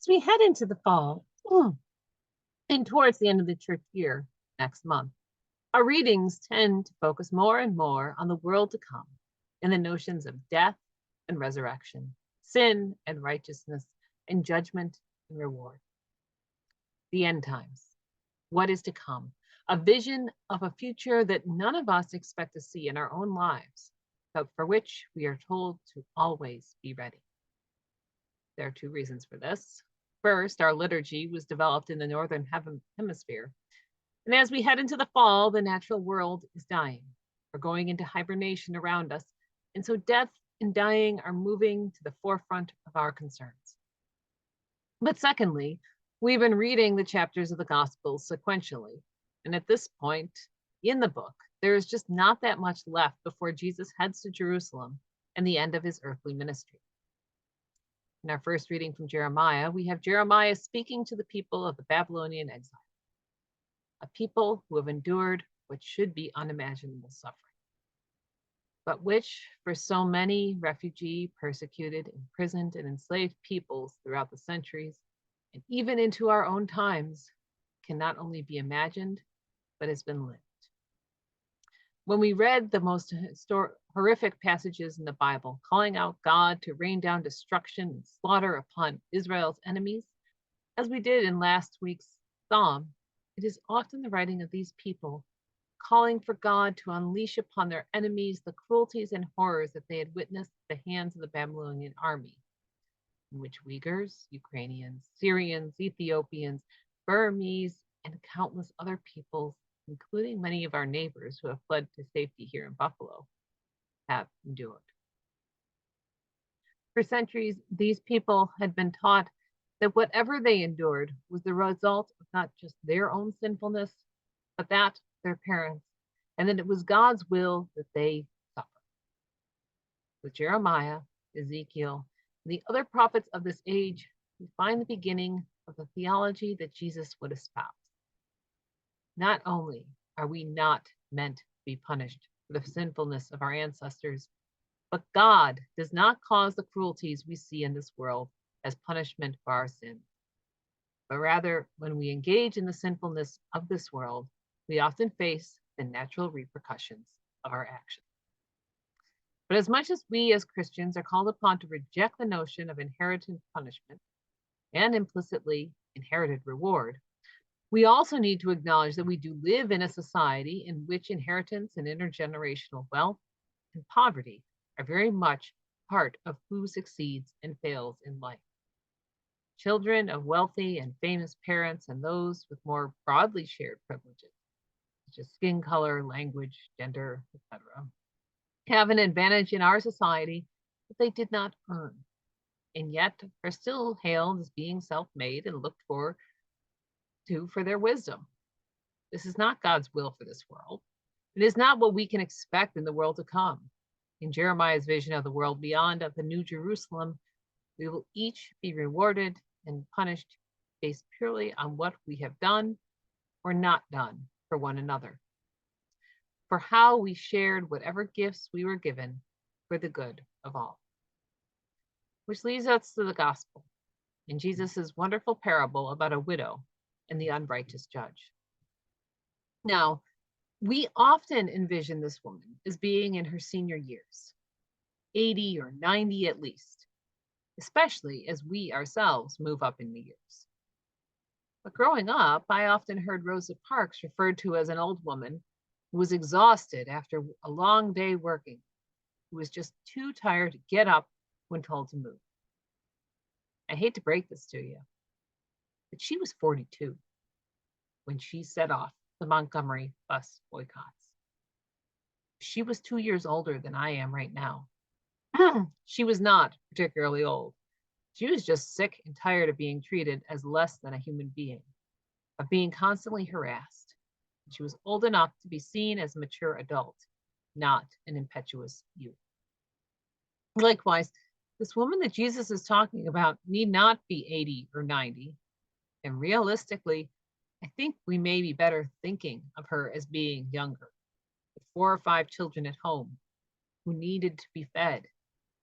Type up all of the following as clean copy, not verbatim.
As we head into the fall and towards the end of the church year next month, our readings tend to focus more and more on the world to come and the notions of death and resurrection, sin and righteousness, and judgment and reward. The end times, what is to come, a vision of a future that none of us expect to see in our own lives, but for which we are told to always be ready. There are two reasons for this. First, our liturgy was developed in the Northern Hemisphere. And as we head into the fall, the natural world is dying. We're going into hibernation around us. And so death and dying are moving to the forefront of our concerns. But secondly, we've been reading the chapters of the Gospels sequentially. And at this point in the book, there is just not that much left before Jesus heads to Jerusalem and the end of his earthly ministry. In our first reading from Jeremiah, we have Jeremiah speaking to the people of the Babylonian exile, a people who have endured what should be unimaginable suffering, but which, for so many refugee, persecuted, imprisoned, and enslaved peoples throughout the centuries, and even into our own times, can not only be imagined, but has been lived. When we read the most horrific passages in the Bible, calling out God to rain down destruction and slaughter upon Israel's enemies, as we did in last week's psalm, it is often the writing of these people calling for God to unleash upon their enemies the cruelties and horrors that they had witnessed at the hands of the Babylonian army, in which Uyghurs, Ukrainians, Syrians, Ethiopians, Burmese, and countless other peoples, including many of our neighbors who have fled to safety here in Buffalo, have endured. For centuries, these people had been taught that whatever they endured was the result of not just their own sinfulness, but that of their parents, and that it was God's will that they suffer. With Jeremiah, Ezekiel, and the other prophets of this age, we find the beginning of the theology that Jesus would espouse. Not only are we not meant to be punished for the sinfulness of our ancestors, but God does not cause the cruelties we see in this world as punishment for our sins. But rather, when we engage in the sinfulness of this world, we often face the natural repercussions of our actions. But as much as we as Christians are called upon to reject the notion of inherited punishment and implicitly inherited reward, we also need to acknowledge that we do live in a society in which inheritance and intergenerational wealth and poverty are very much part of who succeeds and fails in life. Children of wealthy and famous parents and those with more broadly shared privileges, such as skin color, language, gender, etc., have an advantage in our society that they did not earn, and yet are still hailed as being self-made and looked for their wisdom. This is not God's will for this world. It is not what we can expect in the world to come. In Jeremiah's vision of the world beyond, of the New Jerusalem, we will each be rewarded and punished based purely on what we have done or not done for one another, for how we shared whatever gifts we were given for the good of all. Which leads us to the gospel in Jesus' wonderful parable about a widow and the unrighteous judge. Now, we often envision this woman as being in her senior years, 80 or 90 at least, especially as we ourselves move up in the years. But growing up, I often heard Rosa Parks referred to as an old woman who was exhausted after a long day working, who was just too tired to get up when told to move. I hate to break this to you, but she was 42 when she set off the Montgomery bus boycotts. She was 2 years older than I am right now. She was not particularly old. She was just sick and tired of being treated as less than a human being, of being constantly harassed. She was old enough to be seen as a mature adult, not an impetuous youth. Likewise, this woman that Jesus is talking about need not be 80 or 90. And realistically, I think we may be better thinking of her as being younger, with 4 or 5 children at home who needed to be fed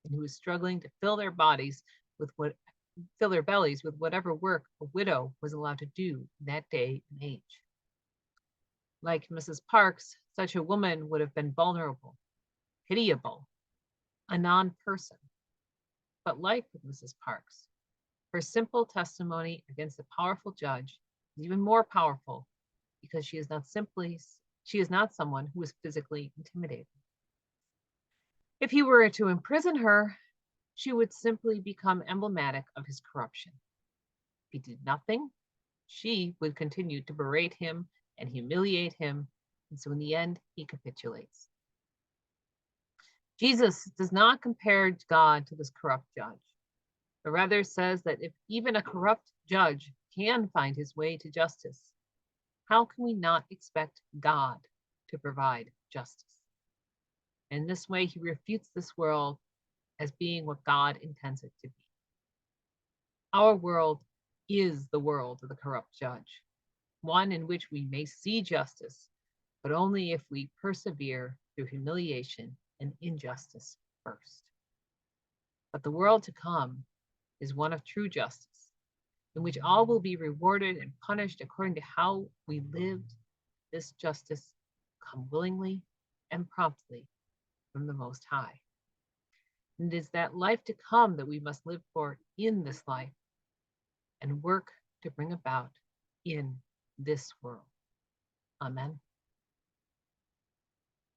and who was struggling to fill their bodies with what fill their bellies with whatever work a widow was allowed to do in that day and age. Like Mrs. Parks, such a woman would have been vulnerable, pitiable, a non-person. But like with Mrs. Parks, her simple testimony against a powerful judge is even more powerful because she is not someone who is physically intimidated. If he were to imprison her, she would simply become emblematic of his corruption. If he did nothing, she would continue to berate him and humiliate him, and so in the end, he capitulates. Jesus does not compare God to this corrupt judge, but rather says that if even a corrupt judge can find his way to justice, how can we not expect God to provide justice? In this way, he refutes this world as being what God intends it to be. Our world is the world of the corrupt judge, one in which we may see justice, but only if we persevere through humiliation and injustice first. But the world to come is one of true justice, in which all will be rewarded and punished according to how we lived. This justice come willingly and promptly from the Most High. And it is that life to come that we must live for in this life and work to bring about in this world. Amen.